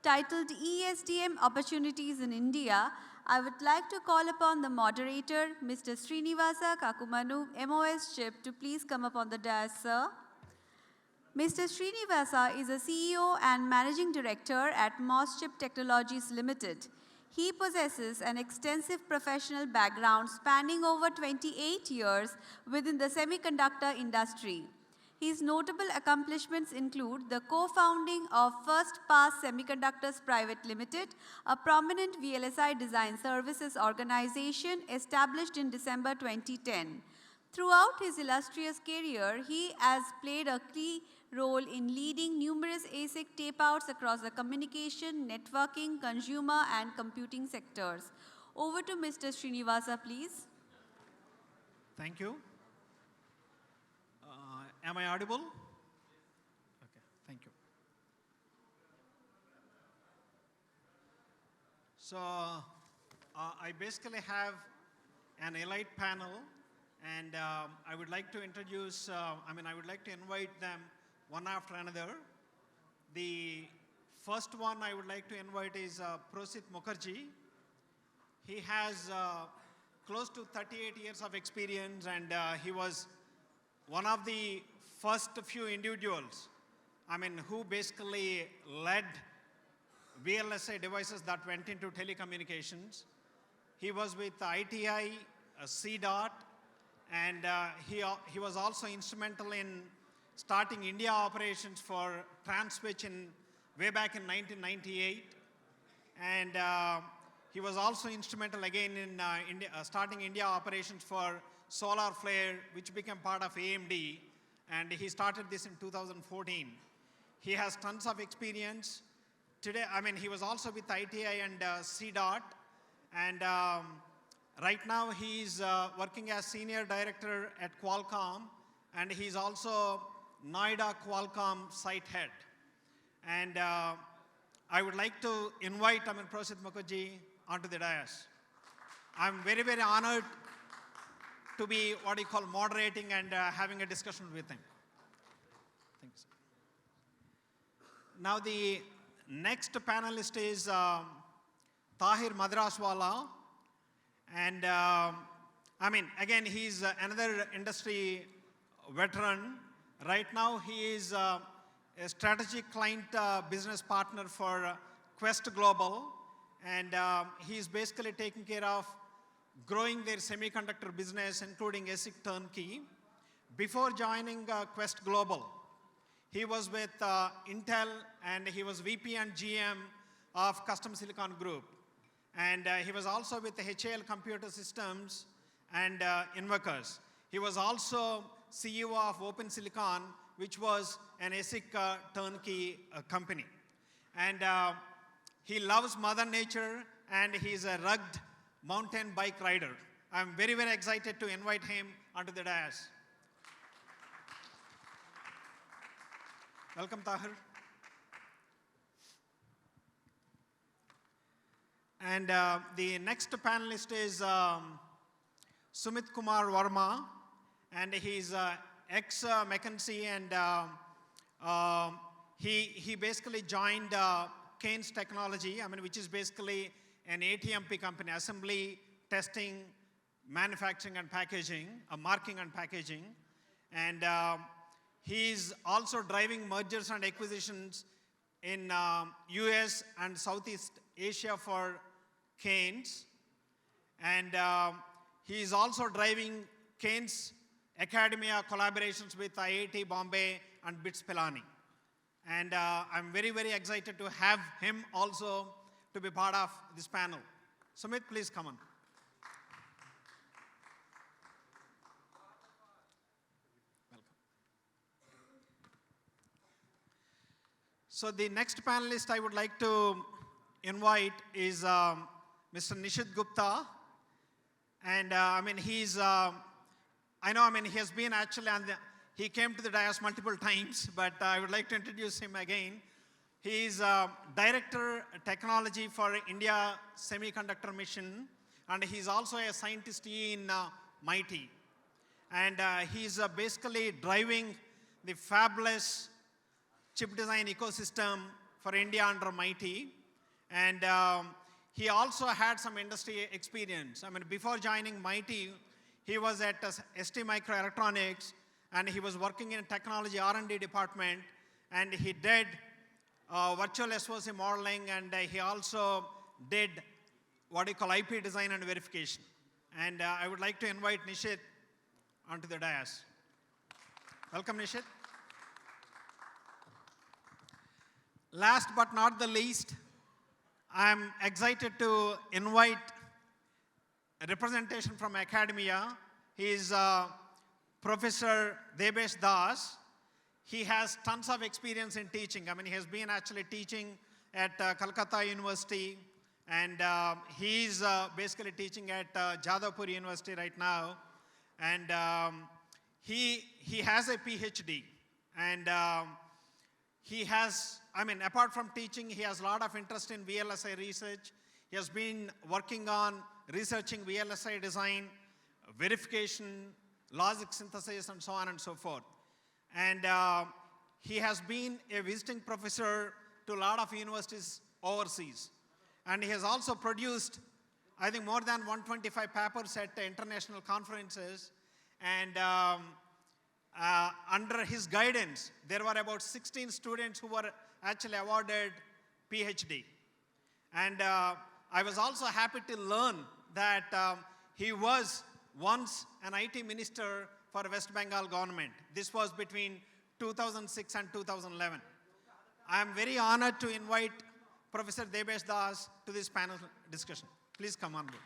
titled ESDM Opportunities in India, I would like to call upon the moderator, Mr. Srinivasa Kakumanu, MosChip, to please come up on the dais, sir. Mr. Srinivasa is a CEO and Managing Director at MosChip Technologies Limited. He possesses an extensive professional background spanning over 28 years within the semiconductor industry. His notable accomplishments include the co-founding of First Pass Semiconductors Private Limited, a prominent VLSI design services organization established in December 2010. Throughout his illustrious career, he has played a key role in leading numerous ASIC tape-outs across the communication, networking, consumer, and computing sectors. Over to Mr. Srinivasa, please. Thank you. Am I audible? Okay, thank you. So, I basically have an elite panel, and I would like to introduce, I would like to invite them one after another. The first one I would like to invite is Prosit Mukherjee. He has close to 38 years of experience, and he was one of the first few individuals, who basically led VLSI devices that went into telecommunications. He was with ITI, CDOT, and he was also instrumental in starting India operations for Transwitch way back in 1998. And he was also instrumental again in starting India operations for Solar Flare, which became part of AMD, and he started this in 2014. He has tons of experience. Today, he was also with ITI and CDOT, and right now he's working as Senior Director at Qualcomm, and he's also Noida Qualcomm site head. And I would like to invite Prosit Mukherjee onto the dais. I'm very, very honored to be what you call moderating and having a discussion with him. Thanks. Now the next panelist is Taher Madraswala. And again, he's another industry veteran. Right now, he is a strategic client business partner for Quest Global. And he's basically taking care of growing their semiconductor business, including ASIC turnkey. Before joining Quest Global, he was with Intel, and he was VP and GM of Custom Silicon Group. And he was also with the HAL Computer Systems and Invokers. He was also CEO of Open Silicon, which was an ASIC turnkey company. And he loves Mother Nature, and he's a rugged mountain bike rider. I'm very, very excited to invite him onto the dais. Welcome, Taher. And the next panelist is Sumit Kumar Verma, and he's ex-McKinsey, and he basically joined Keynes Technology, which is basically an ATMP company, assembly, testing, manufacturing and packaging, marking and packaging. And he's also driving mergers and acquisitions in US and Southeast Asia for Keynes. And he's also driving Keynes Academia collaborations with IIT Bombay and BITS Pilani. And I'm very, very excited to have him also to be part of this panel. Sumit, please come on. Welcome. So the next panelist I would like to invite is Mr. Nishit Gupta. And he's, he has been actually he came to the dais multiple times, but I would like to introduce him again. He's Director Technology for India Semiconductor Mission, and he's also a scientist in MIT. And he's basically driving the fabless chip design ecosystem for India under MIT. And he also had some industry experience. I mean, before joining MIT, he was at ST Microelectronics, and he was working in technology R&D department, and he did virtual SOC modeling, and he also did what you call IP design and verification. And I would like to invite Nishit onto the dais. Welcome, Nishit. Last but not the least, I'm excited to invite a representation from academia. He is Professor Debesh Das. He has tons of experience in teaching. I mean, he has been actually teaching at Calcutta University, and he's basically teaching at Jadavpur University right now. And he has a PhD, and he has, I mean, apart from teaching, he has a lot of interest in VLSI research. He has been working on researching VLSI design, verification, logic synthesis, and so on and so forth. And he has been a visiting professor to a lot of universities overseas. And he has also produced, I think, more than 125 papers at international conferences. And under his guidance, there were about 16 students who were actually awarded PhD. And I was also happy to learn that he was once an IT minister for West Bengal government. This was between 2006 and 2011. I am very honored to invite Professor Debesh Das to this panel discussion. Please come on board.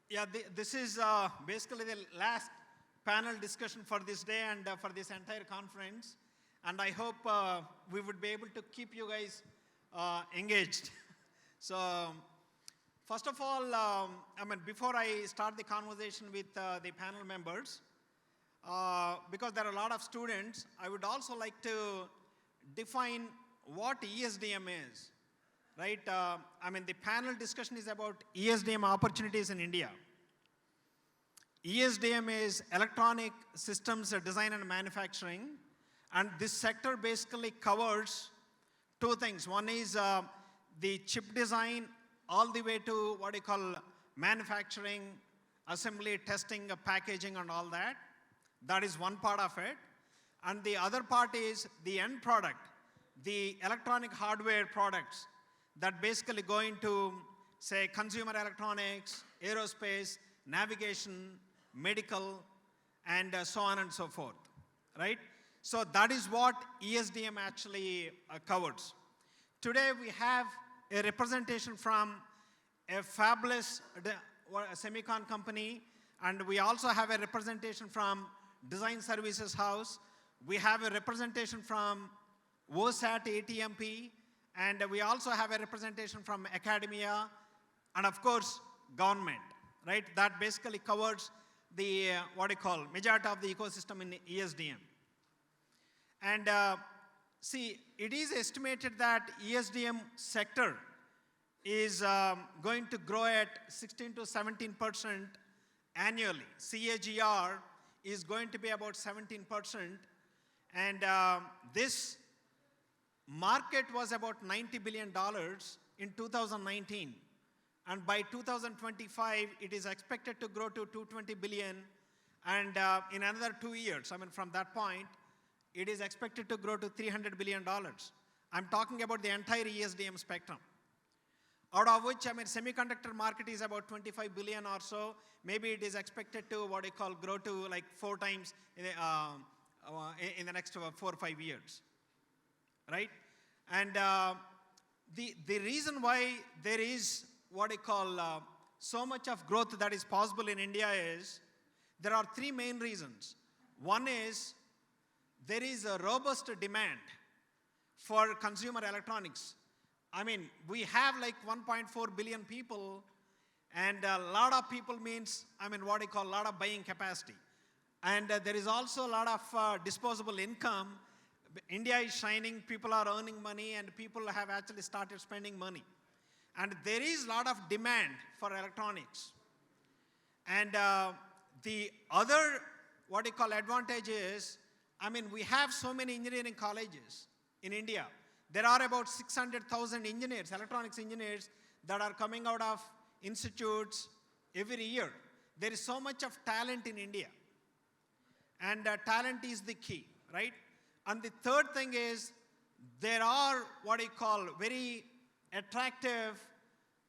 Yeah, this is basically the last panel discussion for this day and for this entire conference. And I hope we would be able to keep you guys engaged. So, first of all, I mean, before I start the conversation with the panel members, because there are a lot of students, I would also like to define what ESDM is, right? I mean, the panel discussion is about ESDM opportunities in India. ESDM is Electronic Systems Design and Manufacturing, and this sector basically covers two things. One is the chip design all the way to what you call manufacturing, assembly, testing, packaging, and all that. That is one part of it. And the other part is the end product, the electronic hardware products that basically go into, say, consumer electronics, aerospace, navigation, medical, and so on and so forth, right? So that is what ESDM actually covers. Today we have a representation from a fabulous semicon company, and we also have a representation from Design Services House. We have a representation from OSAT ATMP, and we also have a representation from academia, and of course, government, right? That basically covers the, what you call, majority of the ecosystem in ESDM. And see, it is estimated that ESDM sector is going to grow at 16 to 17% annually. CAGR is going to be about 17%. And this market was about $90 billion in 2019. And by 2025, it is expected to grow to 220 billion. And in another 2 years, I mean, from that point, it is expected to grow to $300 billion. I'm talking about the entire ESDM spectrum. Out of which, I mean, semiconductor market is about 25 billion or so. Maybe it is expected to, what I call, grow to like 4 times in the next 4 or 5 years, right? And the reason why there is what I call so much of growth that is possible in India is, there are 3 main reasons. One is, there is a robust demand for consumer electronics. I mean, we have like 1.4 billion people, and a lot of people means, I mean, what I call a lot of buying capacity. And there is also a lot of disposable income India is shining, people are earning money, and people have actually started spending money. And there is a lot of demand for electronics. And the other, what you call advantage is, I mean, we have so many engineering colleges in India. There are about 600,000 engineers, electronics engineers, that are coming out of institutes every year. There is so much of talent in India. And talent is the key, right? And the third thing is, there are what you call very attractive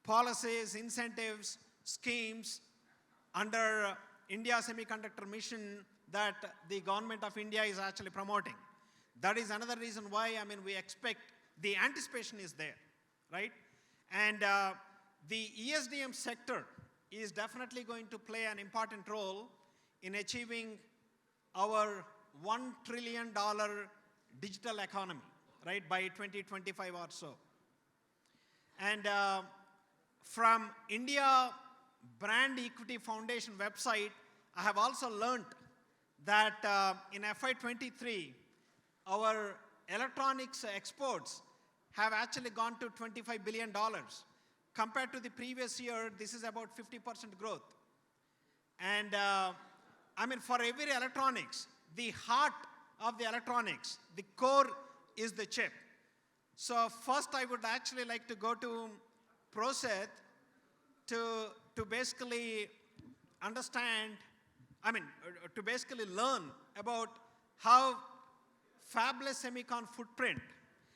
policies, incentives, schemes under India Semiconductor Mission that the government of India is actually promoting. That is another reason why, I mean, we expect the anticipation is there, right? And the ESDM sector is definitely going to play an important role in achieving our $1 trillion digital economy, right, by 2025 or so. And from India Brand Equity Foundation website, I have also learned that in FY23, our electronics exports have actually gone to $25 billion. Compared to the previous year, this is about 50% growth. And I mean, for every electronics, the heart of the electronics, the core is the chip. So first I would actually like to go to Prosit to basically understand, I mean, to basically learn about how fabless semicon footprint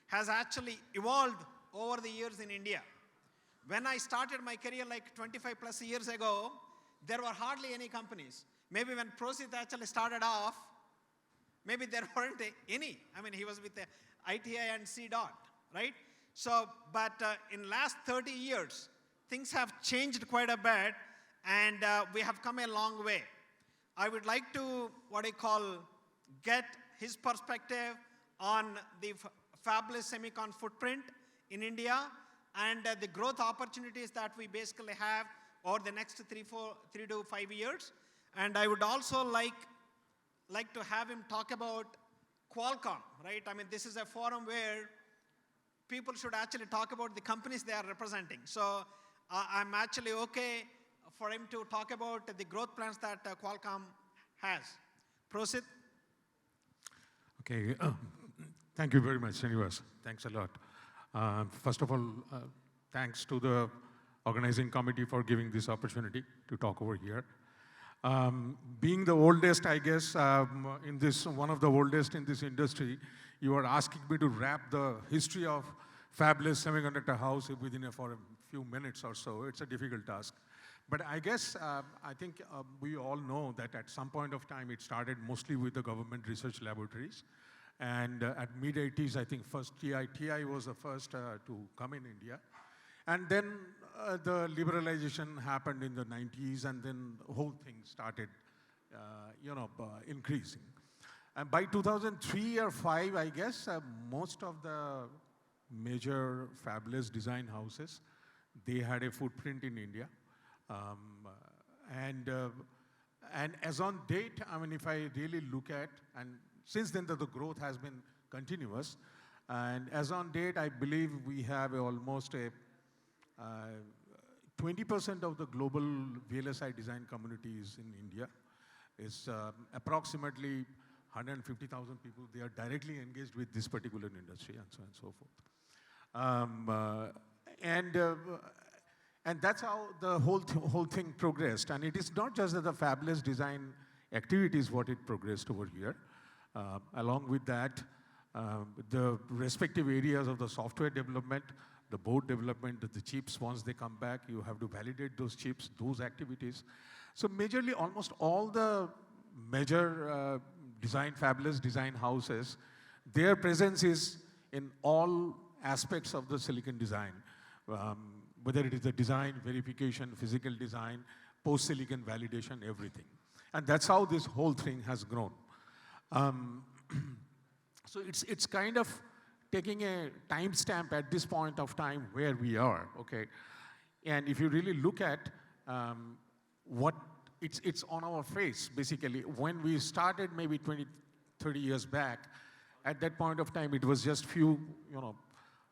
has actually evolved over the years in India. When I started my career like 25 plus years ago, there were hardly any companies. Maybe when Prosit actually started off, maybe there weren't any. I mean, he was with the ITI and C dot, right? So, but in last 30 years, things have changed quite a bit, and we have come a long way. I would like to, what I call, get his perspective on the fabless semicon footprint in India and the growth opportunities that we basically have over the next 3 to 5 years. And I would also like to have him talk about Qualcomm, right? I mean, this is a forum where people should actually talk about the companies they are representing. So I'm actually okay for him to talk about the growth plans that Qualcomm has. Prosit. Okay, thank you very much, Srinivasa. Thanks a lot. First of all, thanks to the organizing committee for giving this opportunity to talk over here. Being the oldest, I guess, in this, one of the oldest in this industry, you are asking me to wrap the history of fabless semiconductor house for a few minutes or so. It's a difficult task. But I guess, I think we all know that at some point of time, it started mostly with the government research laboratories. And at mid-80s, I think first TI was the first to come in India. And then the liberalization happened in the 90s, and then the whole thing started, increasing. And by 2003 or 5, I guess, most of the major fabless design houses, they had a footprint in India. And as on date, I mean, if I really look at, and since then the growth has been continuous, and as on date, I believe we have almost a 20% of the global VLSI design communities in India is approximately 150,000 people. They are directly engaged with this particular industry, and so on and so forth. And that's how the whole thing progressed. And it is not just that the fabless design activities what it progressed over here. Along with that, the respective areas of the software development, the board development, the chips, once they come back, you have to validate those chips, those activities. So majorly, almost all the major fabless design houses, their presence is in all aspects of the silicon design. Whether it is the design, verification, physical design, post-silicon validation, everything. And that's how this whole thing has grown. So it's kind of taking a timestamp at this point of time where we are, okay? And if you really look at what it's on our face, basically. When we started maybe 20, 30 years back, at that point of time, it was just few,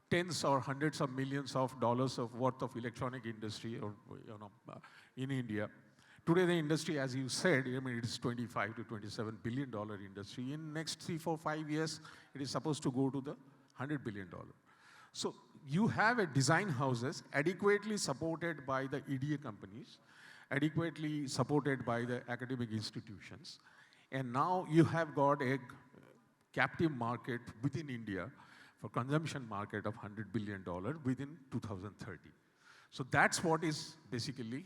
tens or hundreds of millions of dollars of worth of electronic industry or, in India. Today, the industry, as you said, I mean, it is $25 to $27 billion industry. In next 3, 4, 5 years, it is supposed to go to the $100 billion. So you have a design houses adequately supported by the EDA companies, adequately supported by the academic institutions. And now you have got a captive market within India for consumption market of $100 billion within 2030. So that's what is basically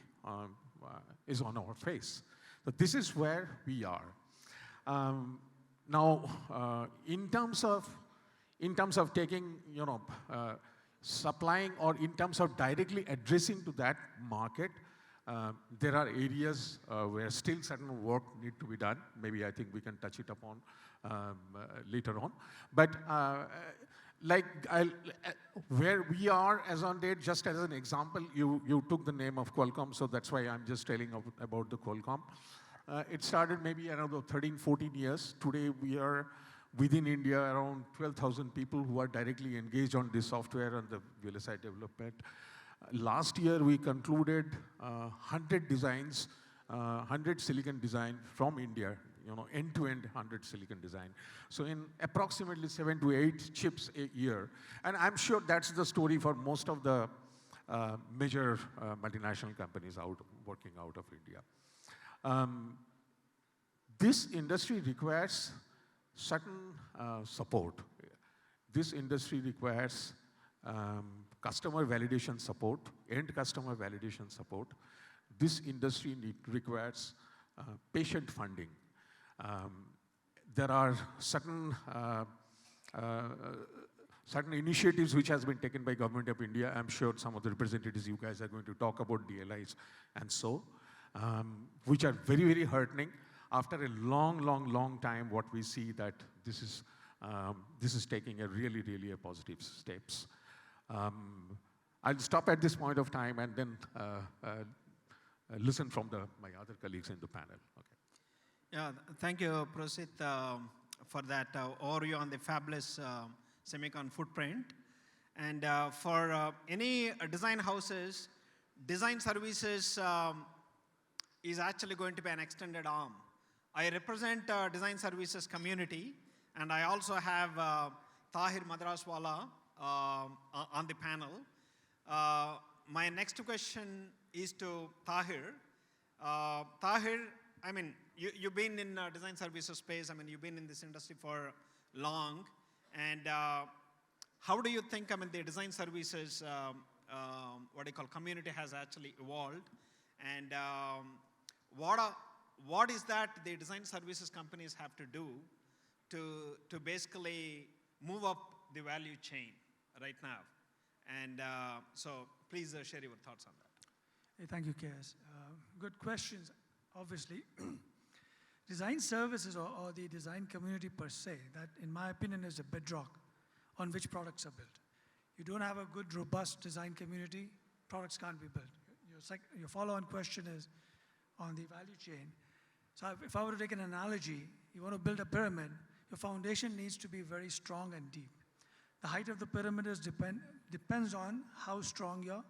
is on our face. So this is where we are. Now, in terms of taking, supplying, or in terms of directly addressing to that market, there are areas where still certain work need to be done. Maybe I think we can touch it upon later on. But where we are as on date, just as an example, you took the name of Qualcomm, so that's why I'm just telling about the Qualcomm. It started maybe around 13, 14 years. Today we are within India around 12,000 people who are directly engaged on this software and the VLSI development. Last year we concluded 100 designs, 100 silicon design from India, end-to-end 100 silicon design. So in approximately 7 to 8 chips a year. And I'm sure that's the story for most of the major multinational companies working out of India. This industry requires certain support. This industry requires customer validation support, end customer validation support. This industry requires patient funding. There are certain initiatives which has been taken by Government of India. I'm sure some of the representatives, you guys are going to talk about DLIs and so, which are very, very heartening. After a long time, what we see that this is taking a really a positive steps. I'll stop at this point of time and then listen from my other colleagues in the panel. Okay. Yeah, thank you, Prosit, for that overview on the fabulous semicon footprint. And for any design houses, design services is actually going to be an extended arm. I represent design services community, and I also have Taher Madraswala on the panel. My next question is to Taher. Taher, I mean, you've been in design services space. I mean, you've been in this industry for long. And how do you think, I mean, the design services, what do you call, community has actually evolved? And what is that the design services companies have to do to basically move up the value chain right now? And so please share your thoughts on that. Hey, thank you, KS. Good questions. Obviously, design services or the design community per se, that in my opinion is a bedrock on which products are built. You don't have a good, robust design community, products can't be built. Your follow-on question is on the value chain. So if I were to take an analogy, you want to build a pyramid, your foundation needs to be very strong and deep. The height of the pyramid depends on how strong your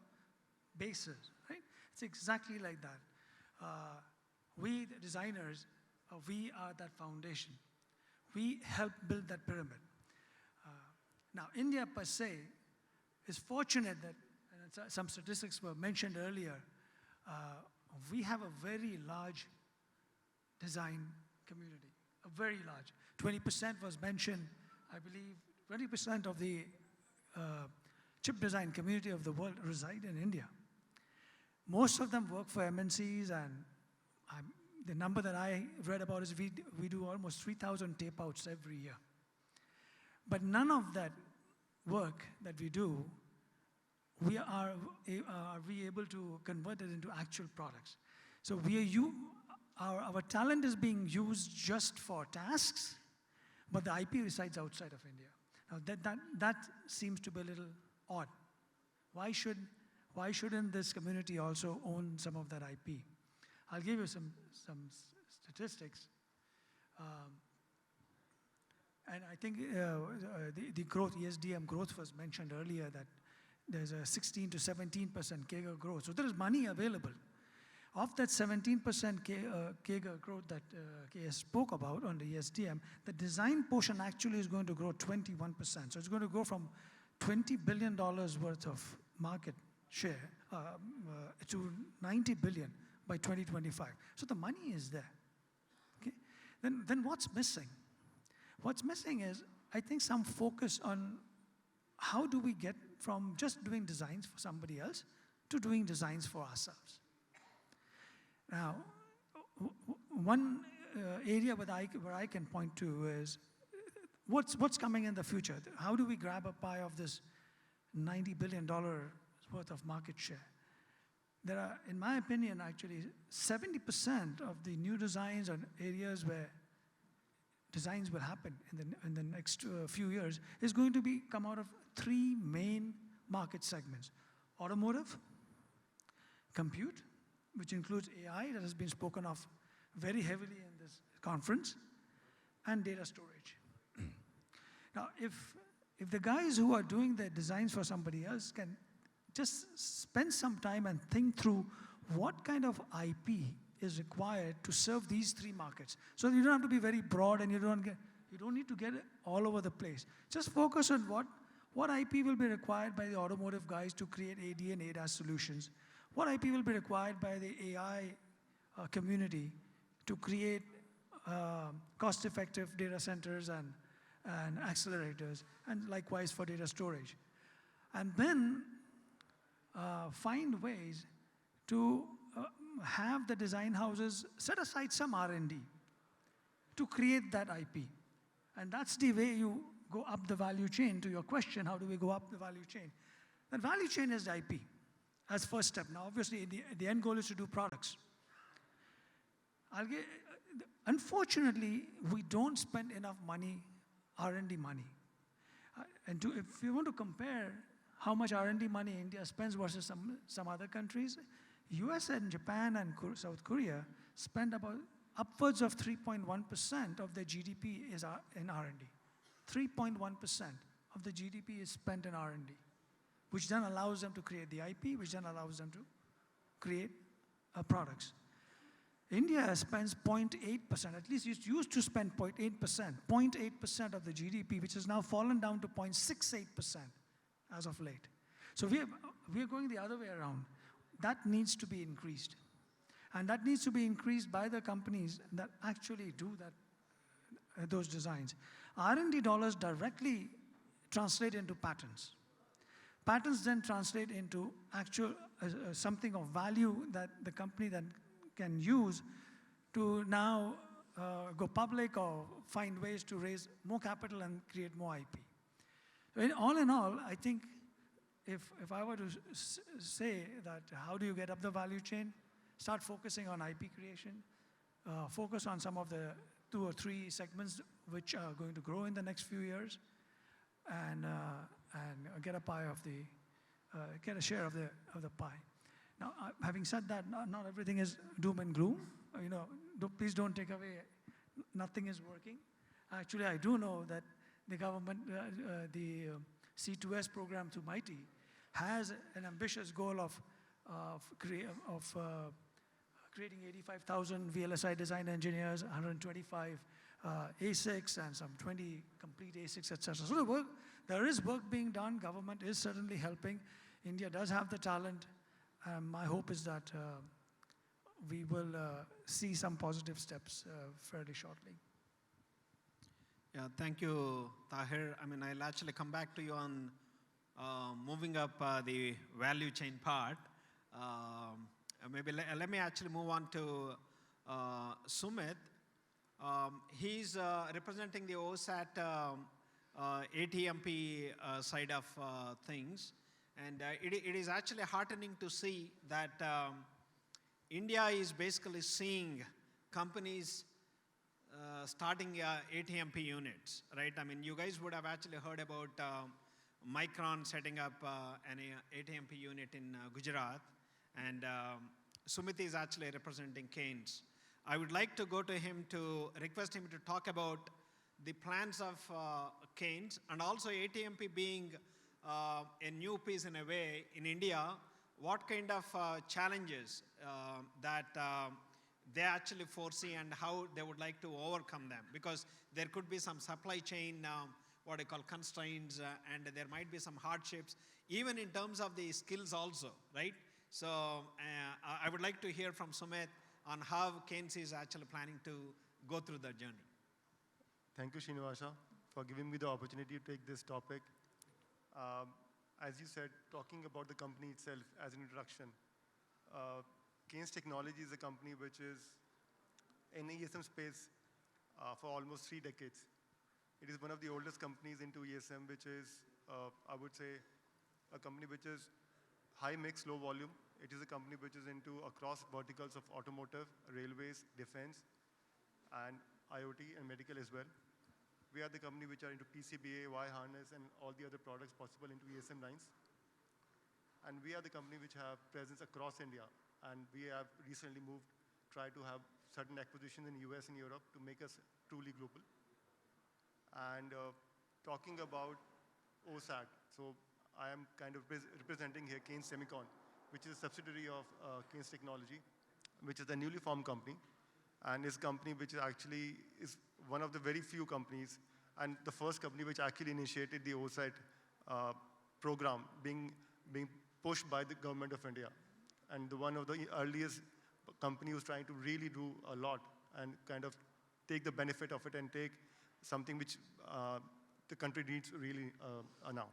base is, right? It's exactly like that. We, the designers, we are that foundation. We help build that pyramid. Now, India per se is fortunate that, and some statistics were mentioned earlier, we have a very large design community, a very large. 20% was mentioned, I believe, 20% of the chip design community of the world reside in India. Most of them work for MNCs, and the number that I read about is we do almost 3,000 tape outs every year. But none of that work that we do, are we able to convert it into actual products. So our talent is being used just for tasks, but the IP resides outside of India. Now that seems to be a little odd. Why shouldn't this community also own some of that IP? I'll give you some statistics. And I think the growth, ESDM growth was mentioned earlier, that there's a 16 to 17% CAGR growth. So there is money available. Of that 17% CAGR growth that KS spoke about on the ESDM, the design portion actually is going to grow 21%. So it's going to go from $20 billion worth of market share to $90 billion by 2025. So the money is there. Okay? Then what's missing? What's missing is, I think, some focus on how do we get from just doing designs for somebody else to doing designs for ourselves. Now, one area where I can point to is what's coming in the future. How do we grab a pie of this $90 billion worth of market share? There are, in my opinion, actually 70% of the new designs on areas where designs will happen in the next few years is going to come out of three main market segments: automotive, compute, which includes AI, that has been spoken of very heavily in this conference, and data storage. Now, if the guys who are doing the designs for somebody else can just spend some time and think through what kind of IP is required to serve these three markets. So you don't have to be very broad, and you don't need to get all over the place. Just focus on what IP will be required by the automotive guys to create AD and ADAS solutions. What IP will be required by the AI community to create cost-effective data centers and accelerators, and likewise for data storage. And then find ways to have the design houses set aside some R&D to create that IP. And that's the way you go up the value chain. To your question, how do we go up the value chain? That value chain is the IP as first step. Now, obviously, the end goal is to do products. Unfortunately, we don't spend enough money, R&D money. If you want to compare how much R&D money India spends versus some other countries, US and Japan and South Korea spend about upwards of 3.1% of their GDP is in R&D. 3.1% of the GDP is spent in R&D, which then allows them to create the IP, which then allows them to create products. India spends 0.8%, at least it used to spend 0.8% of the GDP, which has now fallen down to 0.68% as of late. So we are going the other way around. That needs to be increased. And that needs to be increased by the companies that actually do those designs. R&D dollars directly translate into patents. Patents then translate into actual something of value that the company then can use to now go public or find ways to raise more capital and create more IP. So all in all, I think if I were to say that how do you get up the value chain, start focusing on IP creation, focus on some of the 2 or 3 segments which are going to grow in the next few years, and get a share of the pie. Now, having said that, not everything is doom and gloom. Please don't take away, nothing is working. Actually, I do know that the government, the C2S program through MIGHTY, has an ambitious goal of creating 85,000 VLSI design engineers, 125 ASICs, and some 20 complete ASICs, etc. So there is work being done. Government is certainly helping. India does have the talent. My hope is that we will see some positive steps fairly shortly. Yeah, thank you, Taher. I'll actually come back to you on moving up the value chain part. Maybe let me actually move on to Sumit. He's representing the OSAT ATMP side of things. And it is actually heartening to see that India is basically seeing companies starting ATMP units, right? You guys would have actually heard about Micron setting up an ATMP unit in Gujarat, and Sumit is actually representing Keynes. I would like to go to him to request him to talk about the plans of Keynes, and also ATMP being a new piece in a way in India, what kind of challenges that they actually foresee and how they would like to overcome them? Because there could be some supply chain, what I call constraints, and there might be some hardships, even in terms of the skills also, right? So I would like to hear from Sumit on how Keynes is actually planning to go through the journey. Thank you, Srinivasa, for giving me the opportunity to take this topic. As you said, talking about the company itself as an introduction, Keynes Technology is a company which is in ESM space for almost 3 decades. It is one of the oldest companies into ESM, which is, I would say, a company which is high mix, low volume. It is a company which is into across verticals of automotive, railways, defense, and IoT and medical as well. We are the company which are into PCBA, wire harness, and all the other products possible into ESM lines. And we are the company which have presence across India. And we have recently moved, tried to have certain acquisitions in US and Europe to make us truly global. And talking about OSAT, so I am kind of representing here Keynes Semicon, which is a subsidiary of Keynes Technology, which is a newly formed company. And is a company which actually is one of the very few companies, and the first company which actually initiated the OSAT program being pushed by the government of India. And one of the earliest company who's trying to really do a lot and kind of take the benefit of it and take something which the country needs really now.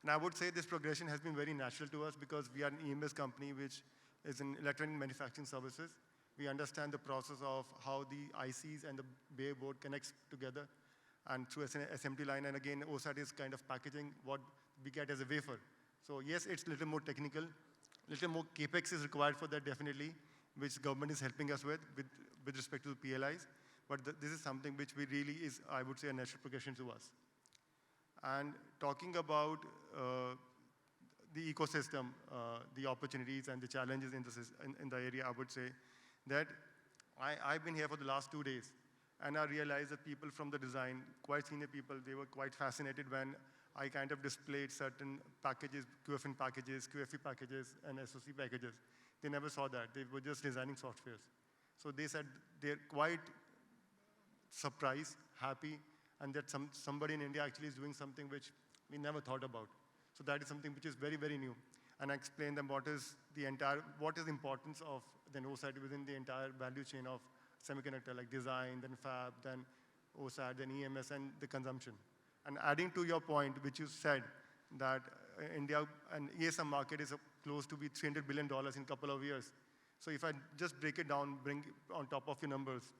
And I would say this progression has been very natural to us because we are an EMS company which is in electronic manufacturing services. We understand the process of how the ICs and the bare board connects together and through an assembly line. And again, OSAT is kind of packaging what we get as a wafer. So yes, it's a little more technical, little more capex is required for that definitely, which government is helping us with respect to the PLIs. But this is something which we really is, I would say, a natural progression to us. And talking about the ecosystem, the opportunities and the challenges in the area, I would say that I've been here for the last 2 days, and I realized that people from the design, quite senior people, they were quite fascinated when I kind of displayed certain packages, QFN packages, QFE packages, and SOC packages. They never saw that. They were just designing softwares. So they said they're quite surprised, happy, and that somebody in India actually is doing something which we never thought about. So that is something which is very, very new. And I explained them what is the importance of the OSAT within the entire value chain of semiconductor, like design, then fab, then OSAT, then EMS, and the consumption. And adding to your point, which you said, that India and ESM market is close to be $300 billion in a couple of years. So if I just break it down, bring on top of your numbers,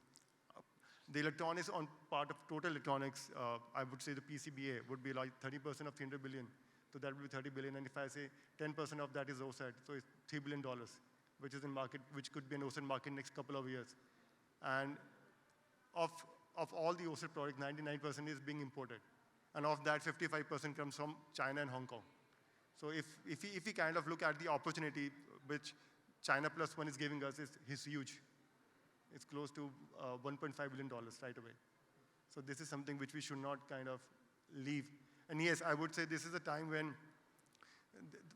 the electronics on part of total electronics, I would say the PCBA would be like 30% of $300 billion. So that would be 30 billion. And if I say 10% of that is OSAT, so it's $3 billion, which is in market, which could be an OSAT market next couple of years. And of all the OSAT products, 99% is being imported. And of that, 55% comes from China and Hong Kong. So if we kind of look at the opportunity which China plus one is giving us, is huge. It's close to $1.5 billion right away. So this is something which we should not kind of leave. And yes, I would say this is a time when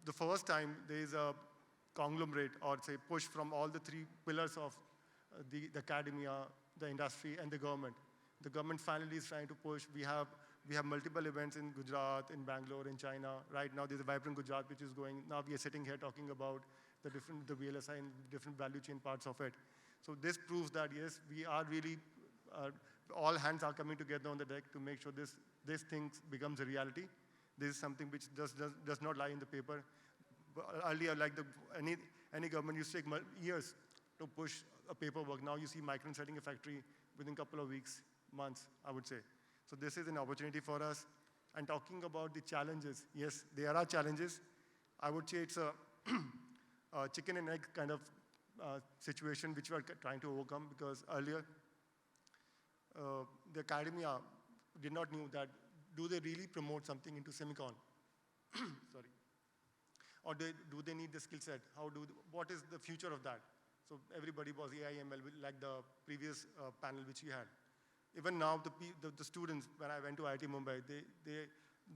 the first time there is a conglomerate or say push from all the 3 pillars of the academia, the industry, and the government. The government finally is trying to push. We have multiple events in Gujarat, in Bangalore, in China. Right now there's a Vibrant Gujarat which is going. Now we are sitting here talking about the VLSI and different value chain parts of it. So this proves that yes, we are really, all hands are coming together on the deck to make sure this thing becomes a reality. This is something which does not lie in the paper. But earlier, like any government used to take years to push a paperwork. Now you see Micron setting a factory within a couple of weeks, months, I would say. So this is an opportunity for us. And talking about the challenges, yes, there are challenges. I would say it's a chicken and egg kind of situation which we are trying to overcome, because earlier the academia did not know that do they really promote something into semicon, sorry, or do they need the skill set? What is the future of that? So everybody was AI ML like the previous panel which we had. Even now, the students, when I went to IIT Mumbai,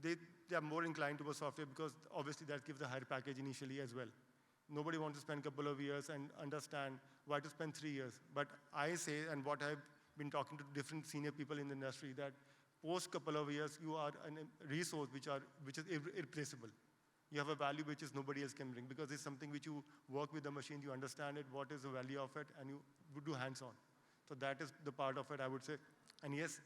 they are more inclined towards software because obviously that gives a higher package initially as well. Nobody wants to spend a couple of years and understand why to spend 3 years. But I say, and what I've been talking to different senior people in the industry, that post couple of years, you are a resource which is irreplaceable. You have a value which is nobody else can bring because it's something which you work with the machine, you understand it, what is the value of it, and you would do hands-on. So that is the part of it, I would say. And yes,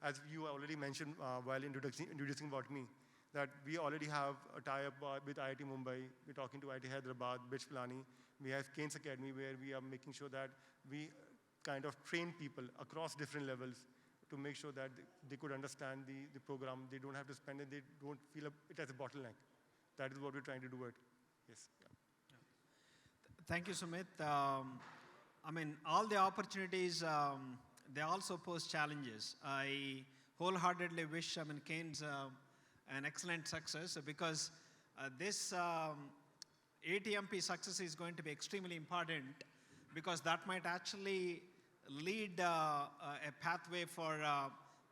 as you already mentioned while introducing about me, that we already have a tie-up with IIT Mumbai. We're talking to IIT Hyderabad, Bitch Pilani. We have Keynes Academy where we are making sure that we kind of train people across different levels to make sure that they could understand the program. They don't have to spend it. They don't feel it as a bottleneck. That is what we're trying to do it. Yes. Yeah. Thank you, Sumit. I mean, all the opportunities, they also pose challenges. I wholeheartedly wish, Keynes an excellent success because this ATMP success is going to be extremely important because that might actually lead a pathway for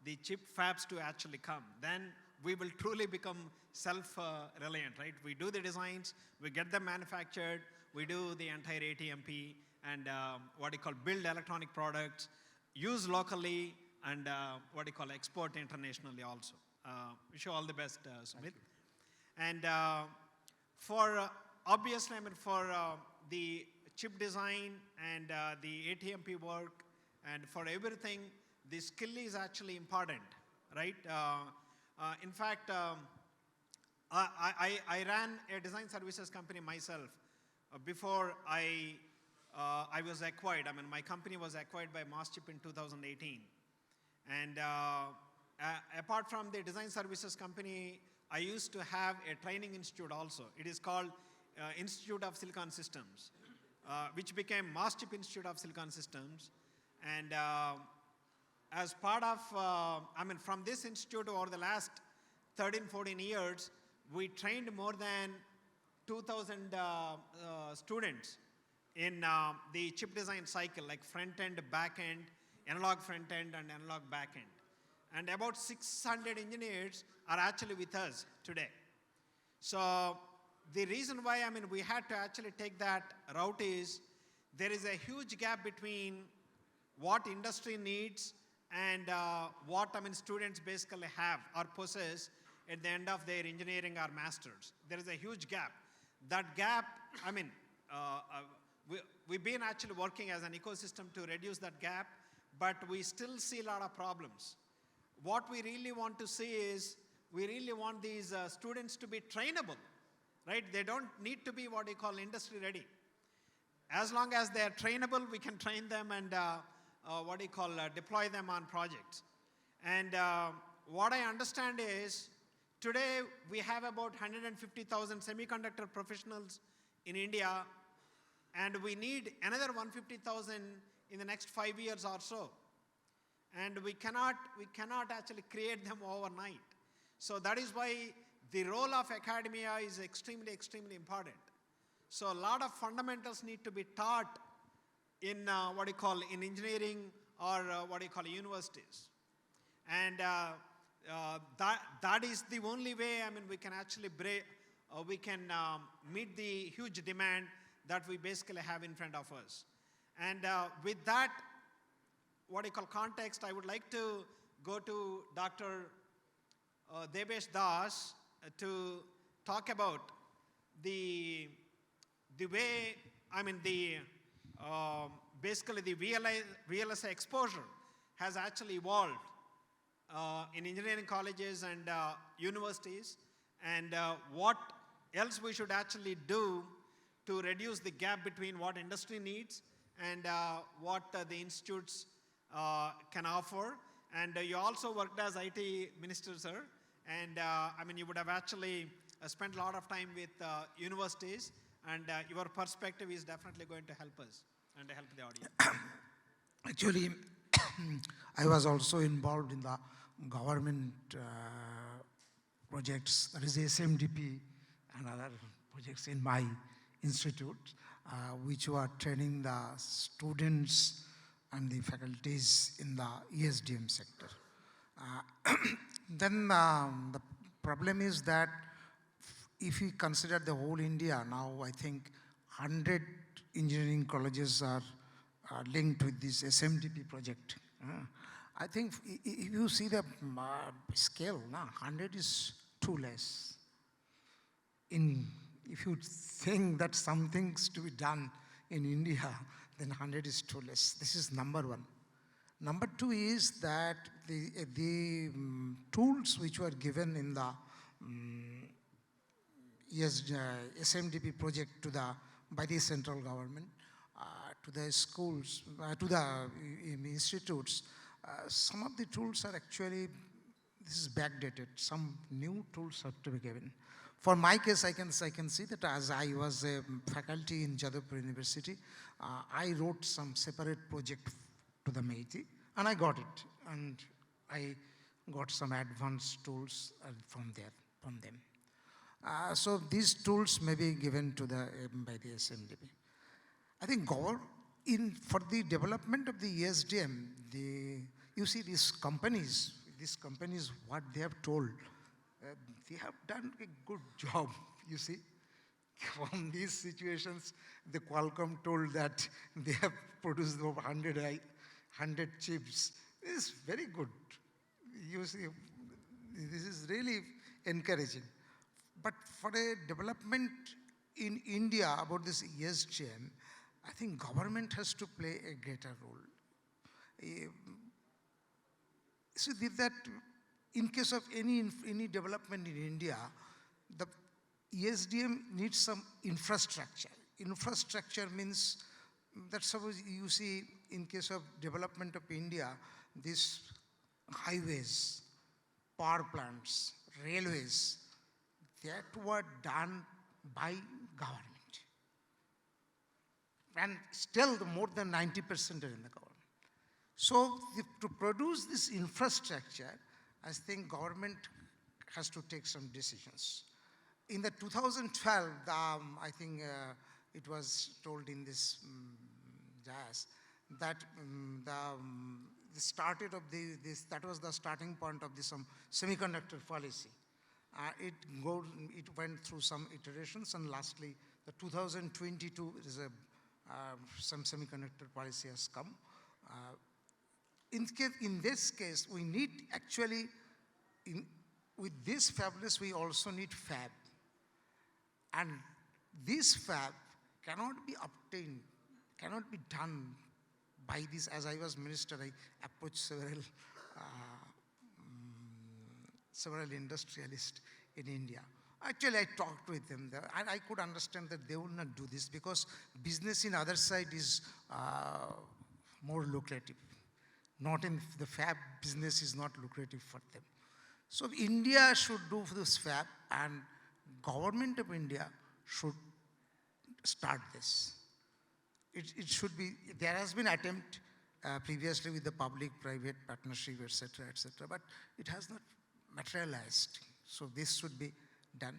the chip fabs to actually come. Then we will truly become self-reliant, right? We do the designs, we get them manufactured, we do the entire ATMP and build electronic products, use locally, and export internationally also. Wish you all the best, Sumit. And obviously, for the chip design and the ATMP work and for everything, the skill is actually important, right? In fact, I ran a design services company myself before I was acquired. My company was acquired by MosChip in 2018. And apart from the design services company, I used to have a training institute also. It is called Institute of Silicon Systems, which became MosChip Institute of Silicon Systems. And as part of, from this institute over the last 13, 14 years, we trained more than 2,000 students in the chip design cycle, like front-end, back-end, analog front-end, and analog back-end. And about 600 engineers are actually with us today. So the reason why we had to actually take that route is there is a huge gap between what industry needs and what students basically have or possess at the end of their engineering or masters. There is a huge gap. That gap, we've been actually working as an ecosystem to reduce that gap, but we still see a lot of problems. What we really want to see is, we really want these students to be trainable, right? They don't need to be industry ready. As long as they are trainable, we can train them and deploy them on projects. And what I understand is, today we have about 150,000 semiconductor professionals in India, and we need another 150,000 in the next 5 years or so. And we cannot actually create them overnight. So that is why the role of academia is extremely, extremely important. So a lot of fundamentals need to be taught in in engineering or universities. And that is the only way we can actually meet the huge demand that we basically have in front of us. And with that context, I would like to go to Dr. Debesh Das to talk about the way, basically the VLSI exposure has actually evolved in engineering colleges and universities, and what else we should actually do to reduce the gap between what industry needs and what the institutes can offer. And you also worked as IT minister, sir, and you would have actually spent a lot of time with universities, and your perspective is definitely going to help us and help the audience. Actually, I was also involved in the government projects, that is SMDP and other projects in my institute, which were training the students and the faculties in the ESDM sector. Then the problem is that if we consider the whole India now, I think 100 engineering colleges are linked with this SMDP project. I think if you see the scale, 100 is too less. If you think that something's to be done in India, then 100 is too less. This is number one. Number two is that the tools which were given in the SMDP project by the central government to the schools, to the institutes, some of the tools are actually, this is backdated. Some new tools have to be given. For my case, I can see that as I was a faculty in Jadavpur University, I wrote some separate project to the Meitei, and I got it. And I got some advanced tools from them. So these tools may be given to by the SMDP. I think for the development of the ESDM, you see these companies, what they have told, they have done a good job, you see. From these situations, the Qualcomm told that they have produced over 100 chips. This is very good. You see, this is really encouraging. But for a development in India about this ESDM, I think government has to play a greater role. So that in case of any development in India, the ESDM needs some infrastructure. Infrastructure means that suppose you see in case of development of India, these highways, power plants, railways, that were done by government. And still more than 90% are in the government. So to produce this infrastructure, I think government has to take some decisions. In the 2012, I think it was told in this JAS that that was the starting point of this semiconductor policy. It went through some iterations, and lastly, the 2022 is some semiconductor policy has come. In this case, we need actually, with this fabless, we also need fab. And this fab cannot be obtained, cannot be done by this. As I was minister, I approached several industrialists in India. Actually, I talked with them, and I could understand that they would not do this because business in other side is more lucrative. Not in the fab business is not lucrative for them. So India should do this fab, and government of India should start this. It should be, there has been attempt previously with the public-private partnership, etc., but it has not materialized. So this should be done.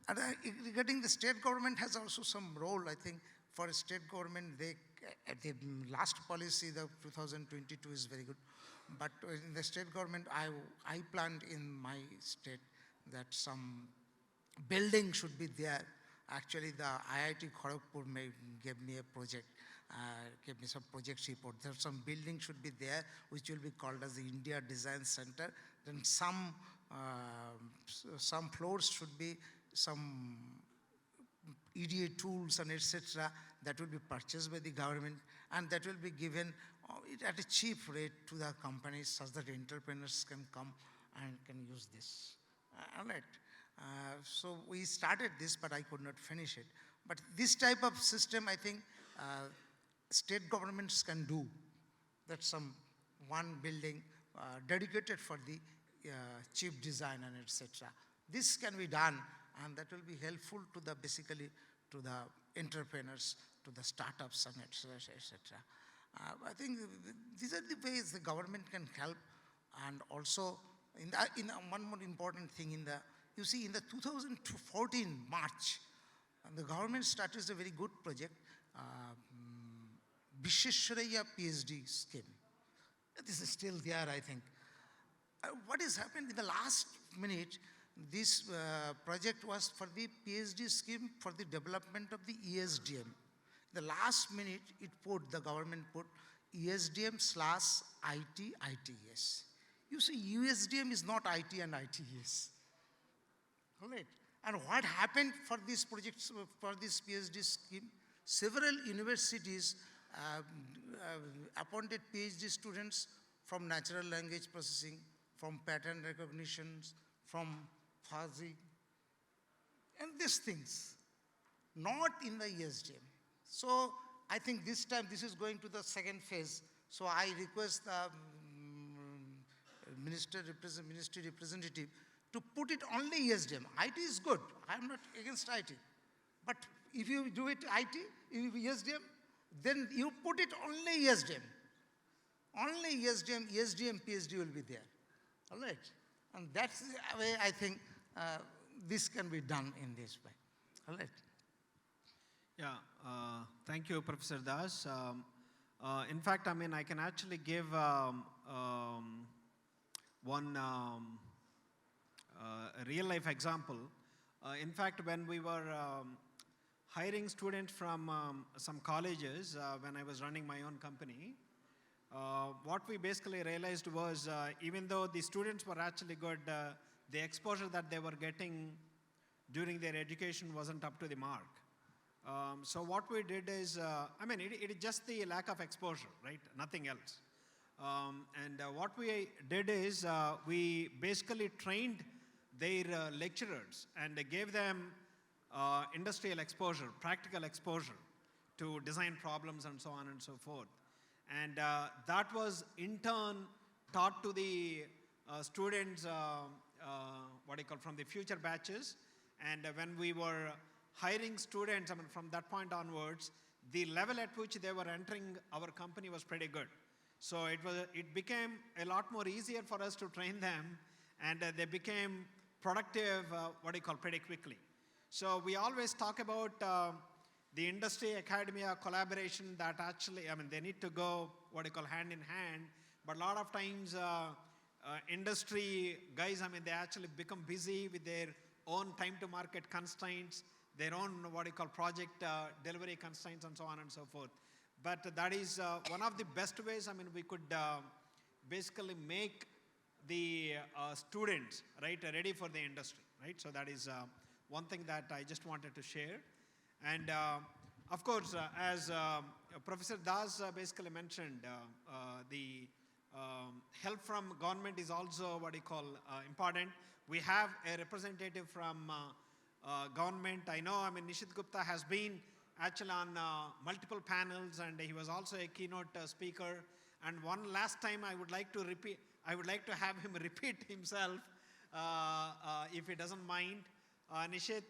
And regarding the state government has also some role, I think, for state government. The last policy, the 2022 is very good. But in the state government, I planned in my state that some building should be there. Actually, the IIT Kharagpur gave me a project, gave me some project report. There some building should be there, which will be called as the India Design Center. Then some floors should be some EDA tools and etc. that will be purchased by the government, and that will be given at a cheap rate to the companies such that entrepreneurs can come and can use this. All right. So we started this, but I could not finish it. But this type of system, I think, state governments can do. That's one building dedicated for the chip design and etc. This can be done, and that will be helpful to the entrepreneurs, to the startups and etc. I think these are the ways the government can help, and also in one more important thing you see in the 2014 March, the government started a very good project, Visheshwaraya PhD scheme. This is still there, I think. What has happened in the last minute, this project was for the PhD scheme for the development of the ESDM. The last minute, the government put ESDM / IT, ITES. You see, USDM is not IT and ITES. All right. And what happened for this project, for this PhD scheme? Several universities appointed PhD students from natural language processing, from pattern recognition, from fuzzy, and these things, not in the ESDM. So I think this time this is going to the second phase. So I request the ministry representative to put it only ESDM. IT is good. I'm not against IT. But if you do it IT, ESDM, then you put it only ESDM. Only ESDM, PhD will be there. All right? And that's the way I think this can be done in this way. All right? Yeah, thank you, Professor Das. In fact, I mean, I can actually give one real-life example. In fact, when we were hiring students from some colleges, when I was running my own company, what we basically realized was even though the students were actually good, the exposure that they were getting during their education wasn't up to the mark. So what we did is, I mean, it is just the lack of exposure, right? Nothing else. And what we did is we basically trained their lecturers and gave them industrial exposure, practical exposure to design problems and so on and so forth. And that was in turn taught to the students, from the future batches. And when we were hiring students, I mean, from that point onwards, the level at which they were entering our company was pretty good. So it became a lot more easier for us to train them, and they became productive, pretty quickly. So we always talk about the industry academia collaboration that actually, I mean, they need to go hand in hand. But a lot of times, industry guys, I mean, they actually become busy with their own time to market constraints, their own project delivery constraints, and so on and so forth. But that is one of the best ways, I mean, we could basically make the students, right, ready for the industry, right? So that is one thing that I just wanted to share. And of course, as Professor Das basically mentioned, the help from government is also important. We have a representative from government. I know, I mean, Nishit Gupta has been actually on multiple panels, and he was also a keynote speaker. And one last time I would like to have him repeat himself, if he doesn't mind. Nishit,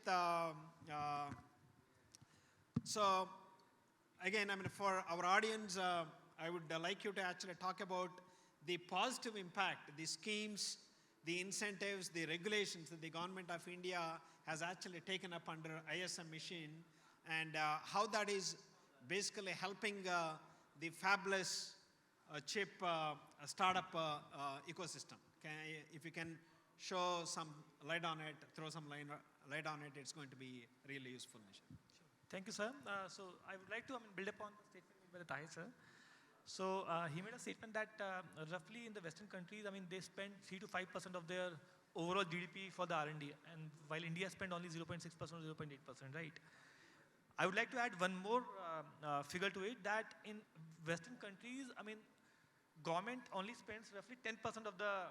so again, I mean, for our audience, I would like you to actually talk about the positive impact, the schemes, the incentives, the regulations that the government of India has actually taken up under ISM mission, and how that is basically helping the fabless chip startup ecosystem. If you can show some light on it, throw some light on it, it's going to be really useful, Nishit. Thank you, sir. So I would like to build upon the statement made by the Taher, sir. So he made a statement that roughly in the Western countries, I mean, they spend 3 to 5% of their overall GDP for the R&D, and while India spent only 0.6% or 0.8%, right? I would like to add one more figure to it, that in Western countries, I mean, government only spends roughly 10% of the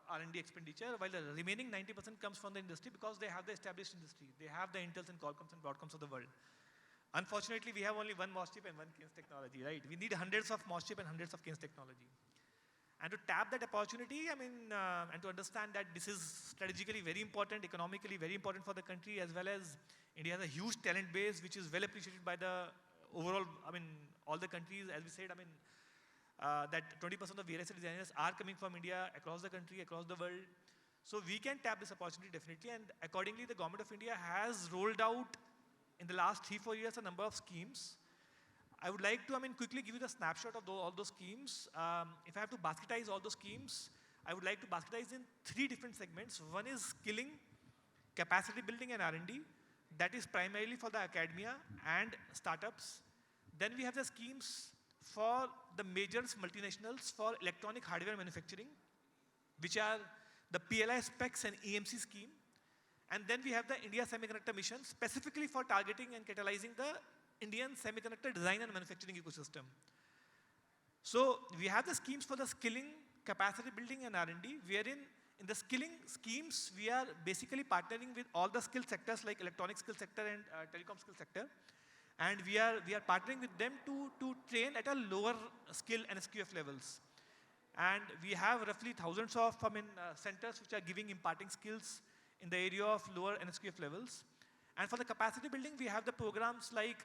R&D expenditure, while the remaining 90% comes from the industry, because they have the established industry. They have the Intels and Qualcomms and Broadcoms of the world. Unfortunately, we have only one MosChip and one Keynes technology, right? We need hundreds of MosChip and hundreds of Keynes technology. And to tap that opportunity, I mean, and to understand that this is strategically very important, economically very important for the country, as well as India has a huge talent base, which is well appreciated by the overall, I mean, all the countries. As we said, I mean, that 20% of VLSI designers are coming from India, across the country, across the world. So we can tap this opportunity definitely, and accordingly, the government of India has rolled out in the last 3-4 years a number of schemes. I would like to, quickly give you the snapshot of all those schemes. If I have to basketize all those schemes, I would like to basketize in 3 different segments. One is skilling, capacity building and R&D. That is primarily for the academia and startups. Then we have the schemes for the major multinationals for electronic hardware manufacturing, which are the PLI specs and EMC scheme. And then we have the India Semiconductor Mission, specifically for targeting and catalyzing the Indian semiconductor design and manufacturing ecosystem. So we have the schemes for the skilling, capacity building and R&D, wherein in the skilling schemes, we are basically partnering with all the skill sectors like electronic skill sector and telecom skill sector. And we are partnering with them to train at a lower skill and SQF levels. And we have roughly thousands of centers which are imparting skills in the area of lower NSQF levels. And for the capacity building, we have the programs like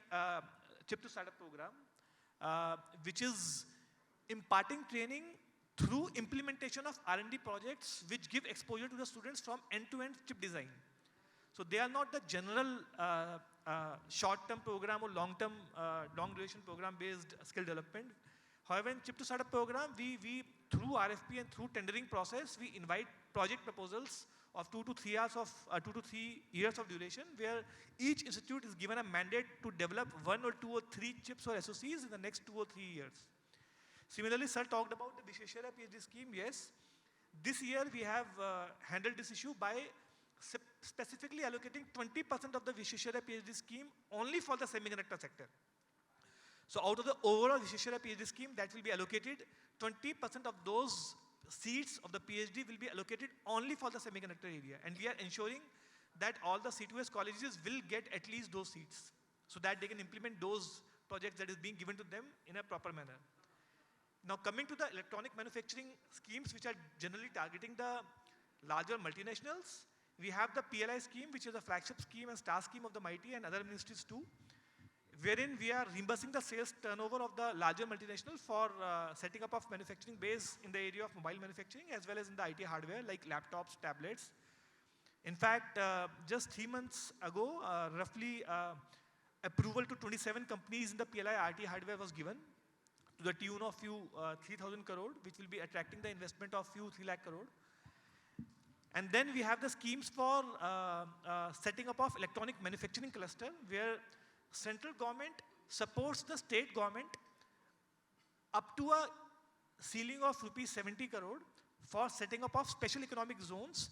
Chip to Startup program, which is imparting training through implementation of R&D projects which give exposure to the students from end-to-end chip design. So they are not the general short-term program or long-term, long-duration program-based skill development. However, in Chip to Startup program, we through RFP and through tendering process, we invite project proposals of 2 to 3 years of duration, where each institute is given a mandate to develop 1 or 2 or 3 chips or SoCs in the next 2 or 3 years. Similarly, sir talked about the Visheshwara PhD scheme. Yes, this year we have handled this issue by specifically allocating 20% of the Visheshwara PhD scheme only for the semiconductor sector. So out of the overall Visheshwara PhD scheme that will be allocated, 20% of those seats of the PhD will be allocated only for the semiconductor area. And we are ensuring that all the C2S colleges will get at least those seats so that they can implement those projects that is being given to them in a proper manner. Now coming to the electronic manufacturing schemes which are generally targeting the larger multinationals, we have the PLI scheme, which is a flagship scheme and star scheme of the MIT and other ministries too, wherein we are reimbursing the sales turnover of the larger multinational for setting up of manufacturing base in the area of mobile manufacturing as well as in the IT hardware like laptops, tablets. In fact, just 3 months ago, roughly approval to 27 companies in the PLI IT hardware was given to the tune of 3,000 crore, which will be attracting the investment of 3 lakh crore. And then we have the schemes for setting up of electronic manufacturing cluster, where central government supports the state government up to a ceiling of rupees 70 crore for setting up of special economic zones,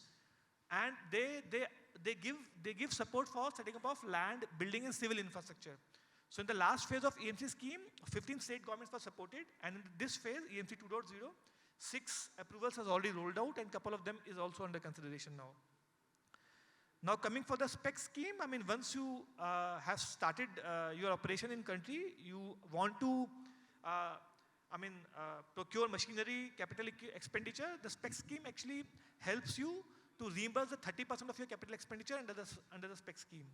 and they give support for setting up of land, building and civil infrastructure. So in the last phase of EMC scheme, 15 state governments were supported, and in this phase, EMC 2.0, 6 approvals has already rolled out and couple of them is also under consideration now. Now coming for the spec scheme, once you have started your operation in country, you want to procure machinery, capital expenditure. The spec scheme actually helps you to reimburse the 30% of your capital expenditure under the spec scheme.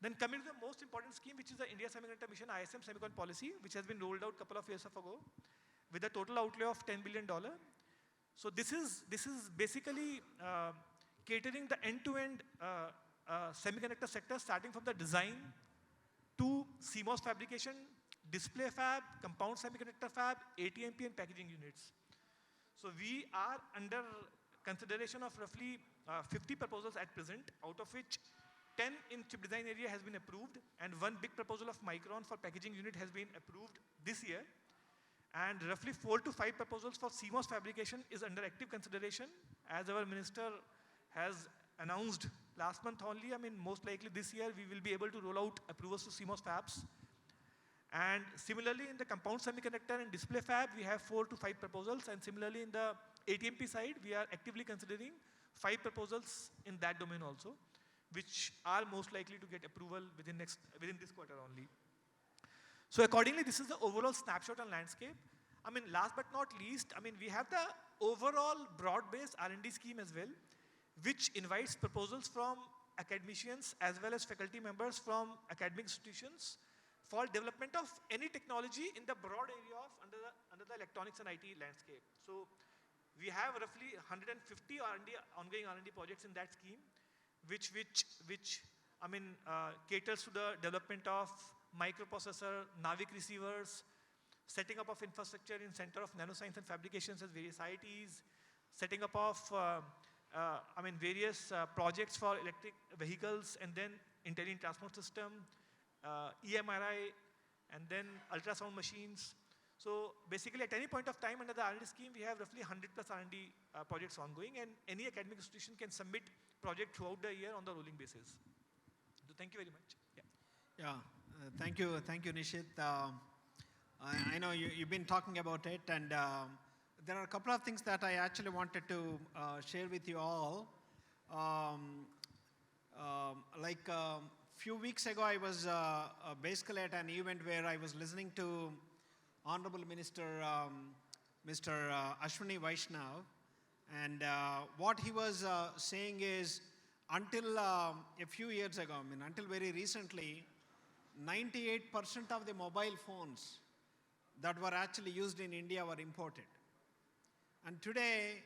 Then coming to the most important scheme, which is the India Semiconductor Mission ISM Semicon Policy, which has been rolled out a couple of years ago with a total outlay of $10 billion. So this is basically catering the end-to-end semiconductor sector, starting from the design to CMOS fabrication, display fab, compound semiconductor fab, ATMP and packaging units. So we are under consideration of roughly 50 proposals at present, out of which 10 in chip design area has been approved, and 1 big proposal of Micron for packaging unit has been approved this year. And roughly 4 to 5 proposals for CMOS fabrication is under active consideration, as our minister has announced last month only. Most likely this year we will be able to roll out approvals to CMOS fabs. And similarly in the compound semiconductor and display fab, we have 4 to 5 proposals. And similarly in the ATMP side, we are actively considering 5 proposals in that domain also, which are most likely to get approval within this quarter only. So accordingly, this is the overall snapshot on landscape. Last but not least, we have the overall broad-based R&D scheme as well, which invites proposals from academicians as well as faculty members from academic institutions for development of any technology in the broad area of under the electronics and IT landscape. So we have roughly 150 ongoing R&D projects in that scheme, which caters to the development of microprocessor, NAVIC receivers, setting up of infrastructure in Center of Nanoscience and Fabrications at various IITs, setting up of various projects for electric vehicles, and then intelligent transport system, EMRI, and then ultrasound machines. So basically, at any point of time under the R&D scheme, we have roughly 100 plus R&D projects ongoing, and any academic institution can submit project throughout the year on the rolling basis. So thank you very much. Yeah, thank you, Nishit. I know you've been talking about it, and there are a couple of things that I actually wanted to share with you all. Like a few weeks ago, I was basically at an event where I was listening to Honorable Minister Mr. Ashwini Vaishnav, and what he was saying is, until a few years ago, until very recently, 98% of the mobile phones that were actually used in India were imported. And today,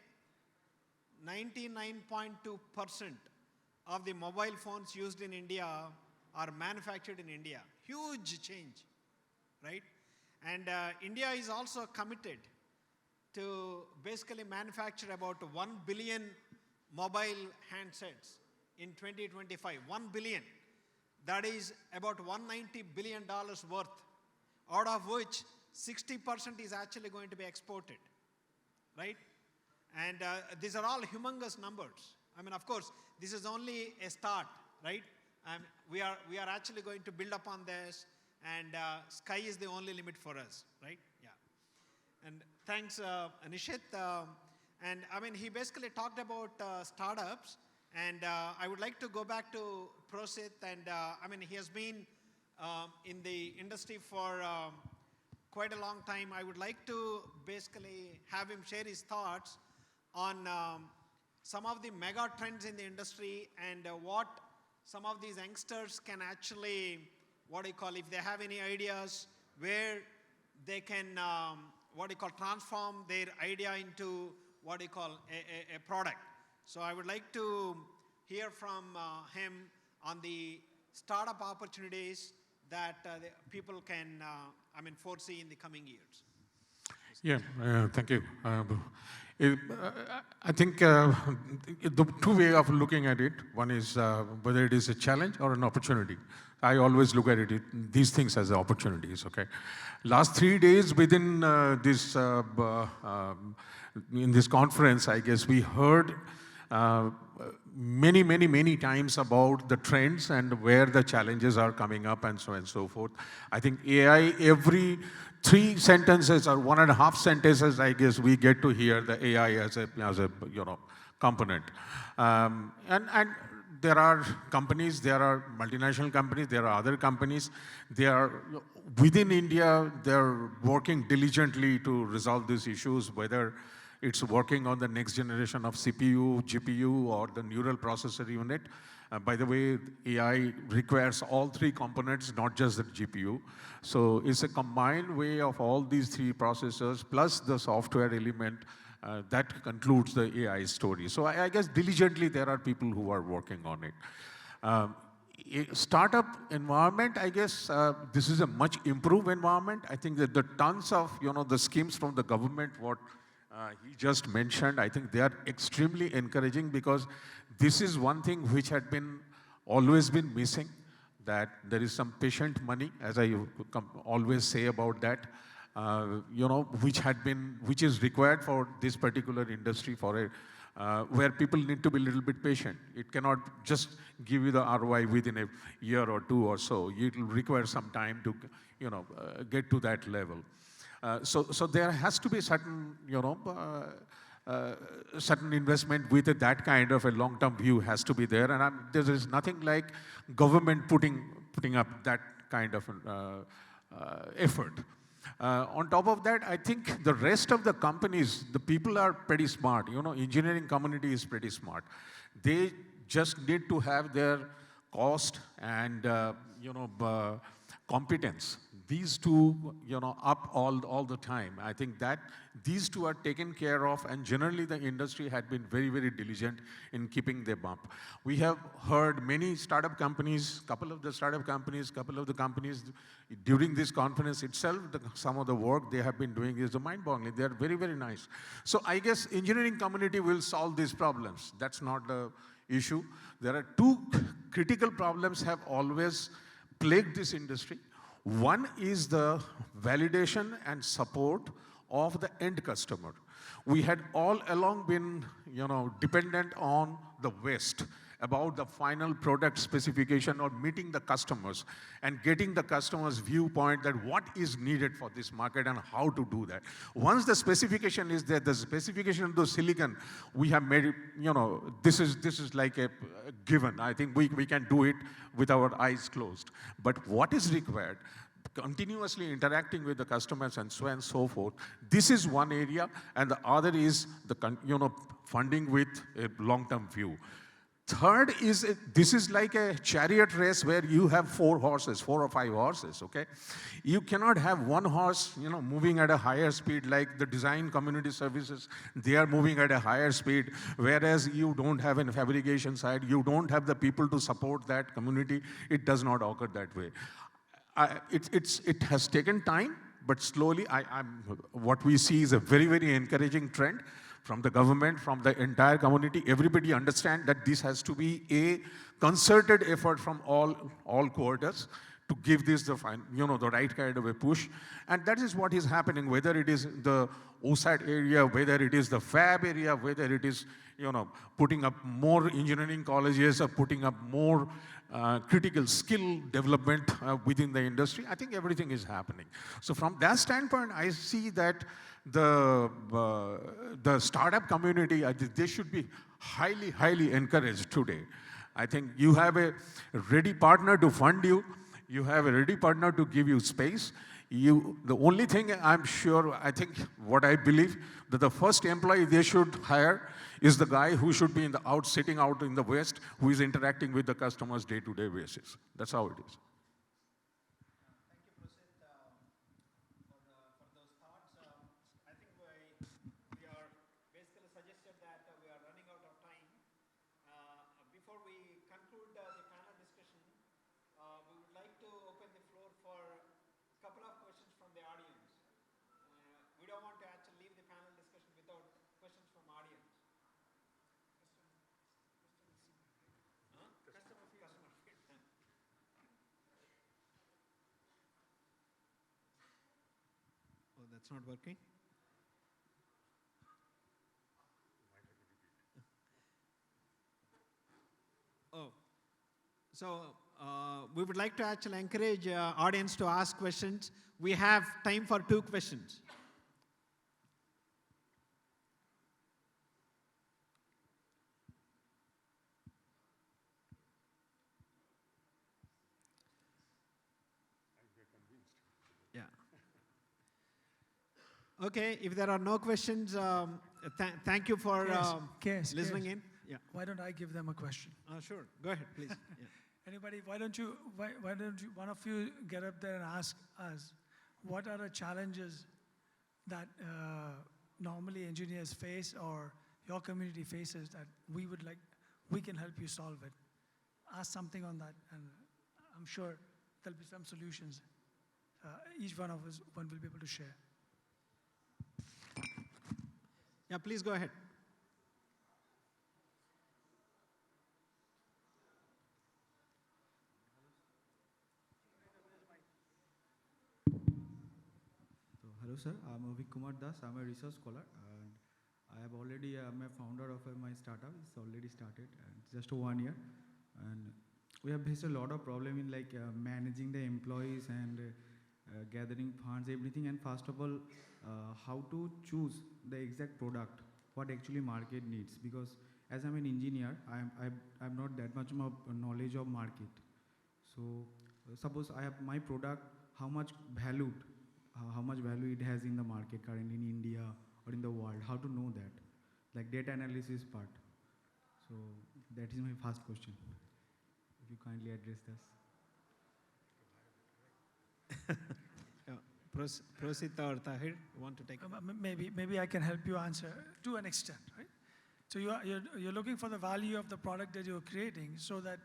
99.2% of the mobile phones used in India are manufactured in India. Huge change, right? And India is also committed to basically manufacture about 1 billion mobile handsets in 2025. 1 billion. That is about $190 billion worth, out of which 60% is actually going to be exported, right? And these are all humongous numbers. Of course, this is only a start, right? We are actually going to build upon this, and sky is the only limit for us, right? Yeah. And thanks, Nishit. And he basically talked about startups, and I would like to go back to Prosit, and he has been in the industry for quite a long time. I would like to basically have him share his thoughts on some of the mega trends in the industry, and what some of these youngsters can actually, if they have any ideas, where they can, transform their idea into a product. So I would like to hear from him on the startup opportunities that the people can, foresee in the coming years. Yeah, thank you. I think the two ways of looking at it, one is whether it is a challenge or an opportunity. I always look at these things as opportunities, okay? Last 3 days within in this conference, I guess we heard many times about the trends and where the challenges are coming up and so on and so forth. I think AI, every 3 sentences or 1.5 sentences, I guess we get to hear the AI as a component. And there are companies, there are multinational companies, there are other companies. They are within India, they're working diligently to resolve these issues, whether it's working on the next generation of CPU, GPU, or the neural processor unit. By the way, AI requires all 3 components, not just the GPU. So it's a combined way of all these 3 processors plus the software element that concludes the AI story. So I guess diligently there are people who are working on it. Startup environment, I guess this is a much improved environment. I think that the tons of the schemes from the government, what he just mentioned, I think they are extremely encouraging, because this is one thing which had always been missing, that there is some patient money, as I always say about that, which is required for this particular industry, where people need to be a little bit patient. It cannot just give you the ROI within a year or 2 or so. It will require some time to get to that level. So there has to be certain certain investment with that kind of a long-term view has to be there, and there is nothing like government putting up that kind of effort. On top of that, I think the rest of the companies, the people are pretty smart. Engineering community is pretty smart. They just need to have their cost and competence. these two, up all the time. I think that these two are taken care of, and generally the industry had been very, very diligent in keeping them up. We have heard many startup companies, couple of the companies during this conference itself, some of the work they have been doing is mind-boggling. They are very, very nice. So I guess engineering community will solve these problems. That's not the issue. There are two critical problems have always plagued this industry. One is the validation and support of the end customer. We had all along been, dependent on the West about the final product specification or meeting the customers and getting the customer's viewpoint that what is needed for this market and how to do that. Once the specification is there, the specification of the silicon, we have made it, this is like a given. I think we can do it with our eyes closed. But what is required? Continuously interacting with the customers and so on and so forth. This is one area, and the other is the funding with a long-term view. Third is, this is like a chariot race where you have 4 or 5 horses, okay? You cannot have one horse, moving at a higher speed like the design community services. They are moving at a higher speed, whereas you don't have a fabrication side, you don't have the people to support that community. It does not occur that way. It has taken time, but slowly, what we see is a very, very encouraging trend from the government, from the entire community. Everybody understand that this has to be a concerted effort from all quarters to give this the right kind of a push. And that is what is happening, whether it is the OSAT area, whether it is the fab area, whether it is putting up more engineering colleges or putting up more critical skill development within the industry. I think everything is happening. So from that standpoint, I see that the startup community, they should be highly, highly encouraged today. I think you have a ready partner to fund you. You have a ready partner to give you space. The only thing I'm sure, I think what I believe, that the first employee they should hire is the guy who should be sitting out in the West, who is interacting with the customers day-to-day basis. That's how it is. Thank you, Prosit, for those thoughts. I think we are basically suggested that we are running out of time. Before we conclude the panel discussion, we would like to open the floor for a couple of questions from the audience. We don't want to actually leave the panel discussion without questions from audience. Customer feedback. Oh, that's not working? Oh, so we would like to actually encourage audience to ask questions. We have time for 2 questions. Yeah. Okay, if there are no questions, thank you for listening in. Yeah. Why don't I give them a question? Sure, go ahead, please. Yeah. Anybody, why don't you, one of you get up there and ask us, what are the challenges that normally engineers face or your community faces that we can help you solve it? Ask something on that, and I'm sure there'll be some solutions. Each one of us will be able to share. Yeah, please go ahead. Hello sir, I'm Kumar Das. I'm a research scholar, and I have already, I'm a founder of my startup. It's already started, and just 1 year. And we have faced a lot of problem in managing the employees and gathering funds, everything. And first of all, how to choose the exact product, what actually market needs. Because as I'm an engineer, I'm not that much of knowledge of market. So suppose I have my product, how much value it has in the market currently in India or in the world, how to know that, like data analysis part. So that is my first question. If you kindly address this. Prosit or Taher, you want to take it? Maybe I can help you answer to an extent, right? So you're looking for the value of the product that you're creating so that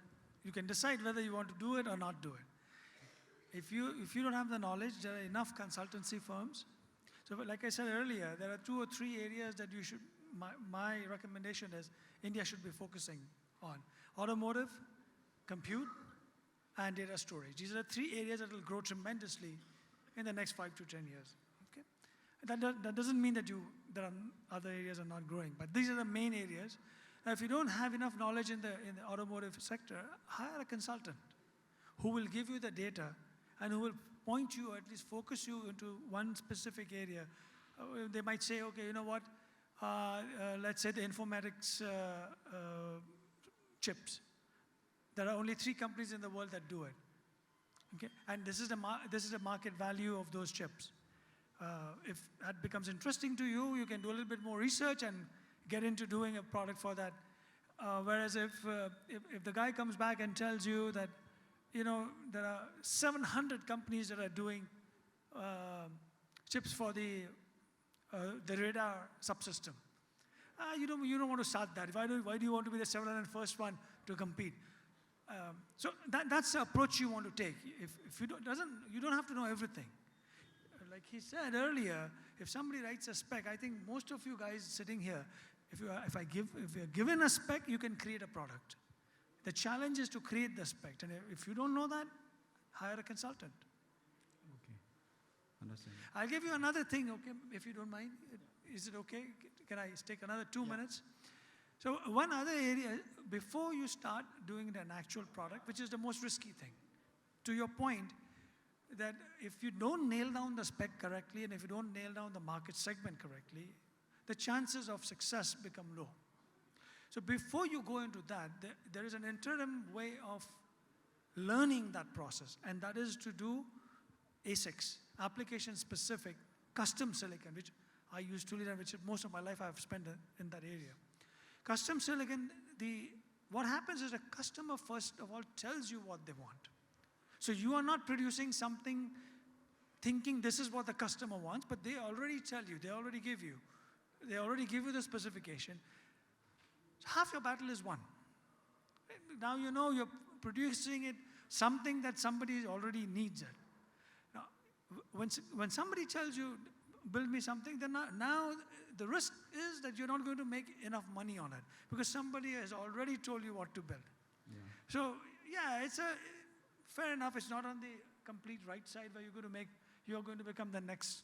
you can decide whether you want to do it or not do it. If you don't have the knowledge, there are enough consultancy firms. So like I said earlier, there are 2 or 3 areas that you should, my recommendation is India should be focusing on. Automotive, compute, and data storage. These are the 3 areas that will grow tremendously in the next 5 to 10 years. Okay? That doesn't mean that there are other areas are not growing, but these are the main areas. Now, if you don't have enough knowledge in the automotive sector, hire a consultant who will give you the data and who will point you, or at least focus you into one specific area. They might say, okay, you know what, let's say the informatics chips. There are only 3 companies in the world that do it. Okay? And this is the market value of those chips. If that becomes interesting to you, you can do a little bit more research and get into doing a product for that. Whereas if the guy comes back and tells you that, you know, there are 700 companies that are doing chips for the radar subsystem. You don't want to start that. Why do you want to be the 701st one to compete? So that's the approach you want to take. If you don't have to know everything. Like he said earlier, if somebody writes a spec, I think most of you guys sitting here, if you're given a spec, you can create a product. The challenge is to create the spec, and if you don't know that, hire a consultant. Okay, understand. I'll give you another thing, okay, if you don't mind. Is it okay? Can I take another 2 minutes? So one other area, before you start doing an actual product, which is the most risky thing, to your point, that if you don't nail down the spec correctly and if you don't nail down the market segment correctly, the chances of success become low. So before you go into that, there is an interim way of learning that process, and that is to do ASICs, application-specific custom silicon, which I used to lead and which most of my life I've spent in that area. Custom silicon, what happens is a customer first of all tells you what they want. So you are not producing something thinking this is what the customer wants, but they already tell you, they already give you the specification. So half your battle is won. Now you know you're producing it, something that somebody already needs it. Now, when somebody tells you, build me something, then now the risk is that you're not going to make enough money on it because somebody has already told you what to build. Yeah. So yeah, fair enough, it's not on the complete right side where you're going to become the next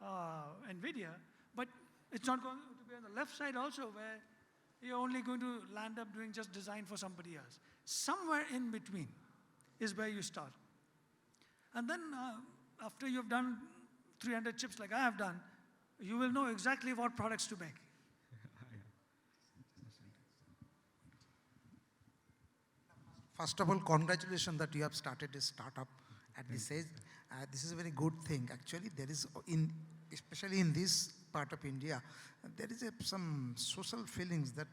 NVIDIA, but it's not going to be on the left side also where you're only going to land up doing just design for somebody else. Somewhere in between is where you start. And then after you've done 300 chips like I have done, you will know exactly what products to make. First of all, congratulations that you have started a startup at this age. This is a very good thing. Actually, there is, especially in this part of India, there is some social feelings that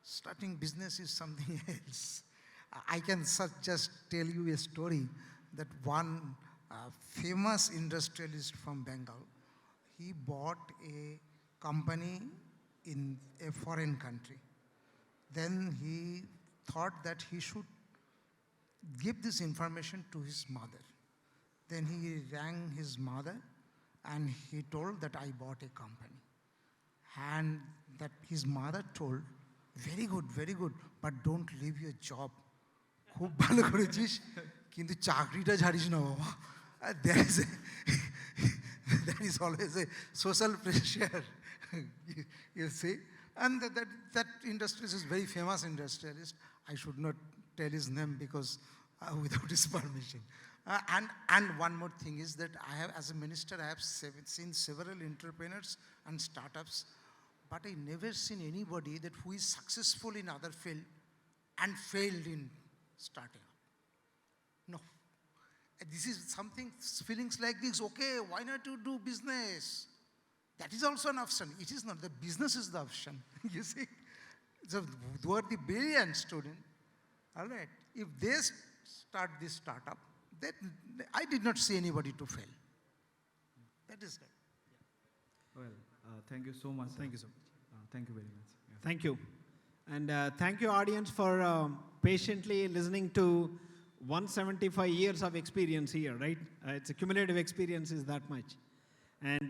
starting business is something else. I can just tell you a story that one famous industrialist from Bengal, he bought a company in a foreign country. Then he thought that he should give this information to his mother. Then he rang his mother and he told that I bought a company. And that his mother told, very good, but don't leave your job. খুব ভালো করেছিস কিন্তু চাকরিটা ছাড়িস না বাবা there is always a social pressure you see, and that industrialist is very famous industrialist. I should not tell his name because without his permission. And one more thing is that I have, as a minister, I have seen several entrepreneurs and startups, but I never seen anybody that who is successful in other field and failed in starting up. No. This is something, feelings like this, okay, why not to do business? That is also an option. It is not, the business is the option. You see? So, who are the brilliant student, all right, if they start this startup, I did not see anybody to fail. That is right. Well, thank you so much. Sir. Thank you so much. Thank you very much. Yeah. Thank you. And thank you, audience, for patiently listening to 175 years of experience here, right? It's a cumulative experience is that much. And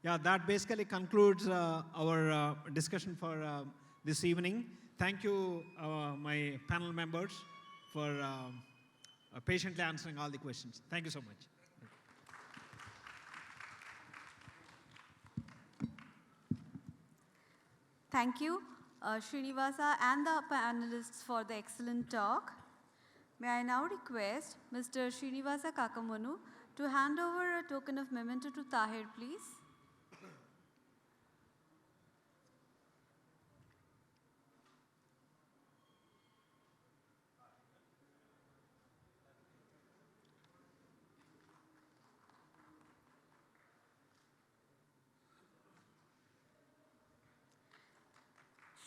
yeah, that basically concludes our discussion for this evening. Thank you, my panel members, for patiently answering all the questions. Thank you so much. Thank you, Srinivasa and the panelists for the excellent talk. May I now request Mr. Srinivasa Kakumanu to hand over a token of memento to Taher, please.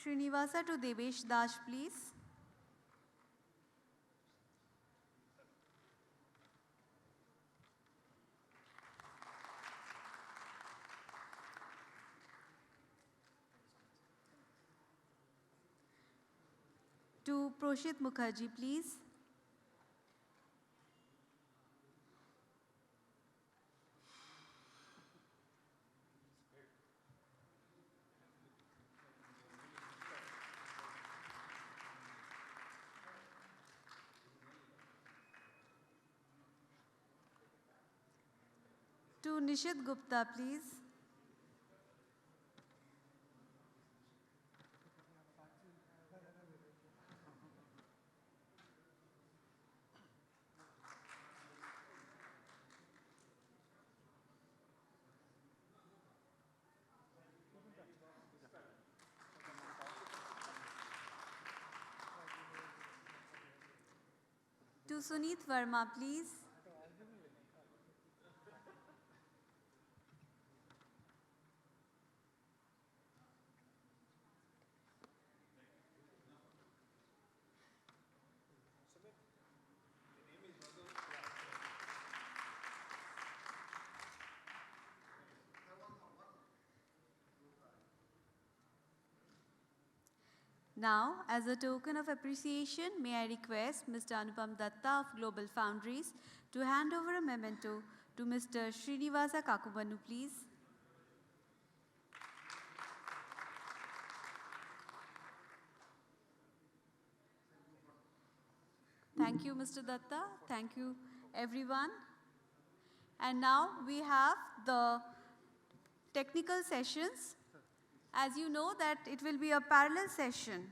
Srinivasa to Debesh Das, please. To Prosit Mukherjee, please. To Nishit Gupta, please. To Sunit Verma, please. Now, as a token of appreciation, may I request Mr. Anupam Datta of Global Foundries to hand over a memento to Mr. Srinivasa Kakumanu, please. Thank you, Mr. Datta. Thank you, everyone. And now we have the technical sessions. As you know that it will be a parallel session